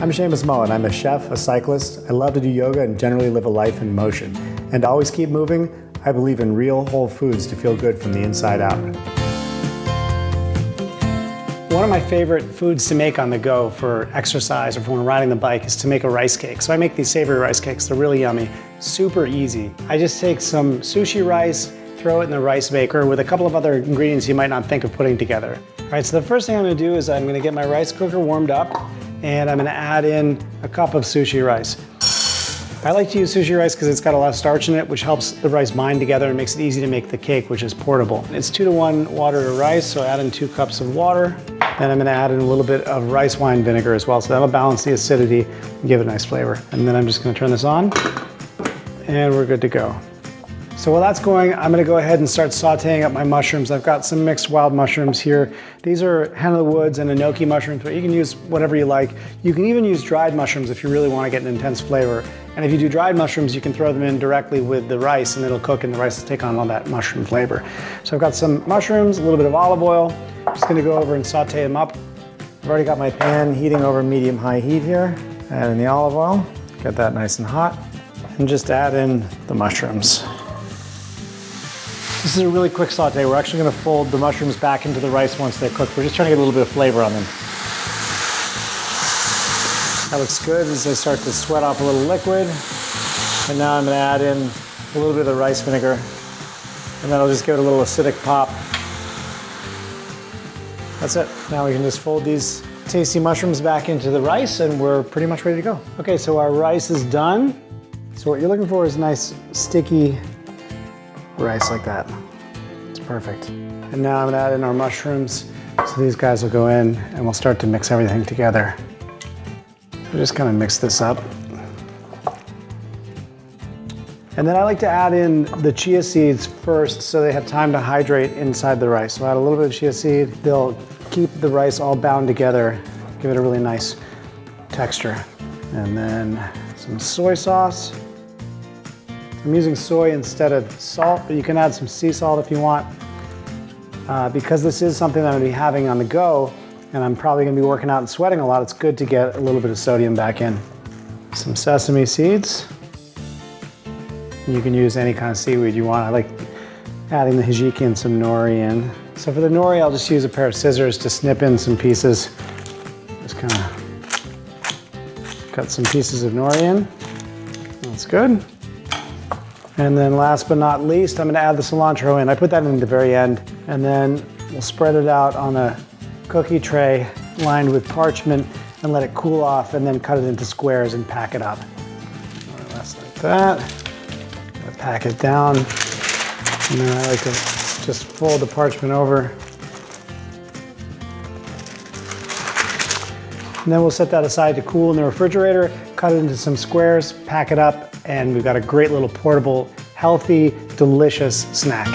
I'm Seamus Mullen. I'm a chef, a cyclist. I love to do yoga and generally live a life in motion. And to always keep moving, I believe in real whole foods to feel good from the inside out. One of my favorite foods to make on the go for exercise or for when riding the bike is to make a rice cake. So I make these savory rice cakes. They're really yummy, super easy. I just take some sushi rice, throw it in the rice maker with a couple of other ingredients you might not think of putting together. All right, so the first thing I'm gonna do is I'm gonna get my rice cooker warmed up and I'm gonna add in a cup of sushi rice. I like to use sushi rice because it's got a lot of starch in it, which helps the rice bind together and makes it easy to make the cake, which is portable. It's 2-to-1 water to rice, so add in 2 cups of water. Then I'm gonna add in a little bit of rice wine vinegar as well, so that'll balance the acidity and give it a nice flavor. And then I'm just gonna turn this on and we're good to go. So while that's going, I'm gonna go ahead and start sauteing up my mushrooms. I've got some mixed wild mushrooms here. These are hen of the woods and enoki mushrooms, but you can use whatever you like. You can even use dried mushrooms if you really wanna get an intense flavor. And if you do dried mushrooms, you can throw them in directly with the rice and it'll cook and the rice will take on all that mushroom flavor. So I've got some mushrooms, a little bit of olive oil. I'm just gonna go over and saute them up. I've already got my pan heating over medium-high heat here. Add in the olive oil, get that nice and hot. And just add in the mushrooms. This is a really quick saute. We're actually gonna fold the mushrooms back into the rice once they're cooked. We're just trying to get a little bit of flavor on them. That looks good as they start to sweat off a little liquid. And now I'm gonna add in a little bit of the rice vinegar. And that'll just give it a little acidic pop. That's it. Now we can just fold these tasty mushrooms back into the rice and we're pretty much ready to go. Okay, so our rice is done. So what you're looking for is nice, sticky rice like that. It's perfect. And now I'm gonna add in our mushrooms. So these guys will go in and we'll start to mix everything together. So just kind of mix this up. And then I like to add in the chia seeds first so they have time to hydrate inside the rice. So add a little bit of chia seed. They'll keep the rice all bound together, give it a really nice texture. And then some soy sauce. I'm using soy instead of salt, but you can add some sea salt if you want. Because this is something that I'm gonna be having on the go, and I'm probably gonna be working out and sweating a lot, it's good to get a little bit of sodium back in. Some sesame seeds. You can use any kind of seaweed you want. I like adding the hijiki and some nori in. So for the nori, I'll just use a pair of scissors to snip in some pieces. Just kind of cut some pieces of nori in. That's good. And then last but not least, I'm gonna add the cilantro in. I put that in at the very end. And then we'll spread it out on a cookie tray lined with parchment and let it cool off and then cut it into squares and pack it up. More or less like that. Gonna pack it down. And then I like to just fold the parchment over. And then we'll set that aside to cool in the refrigerator, cut it into some squares, pack it up, and we've got a great little portable, healthy, delicious snack.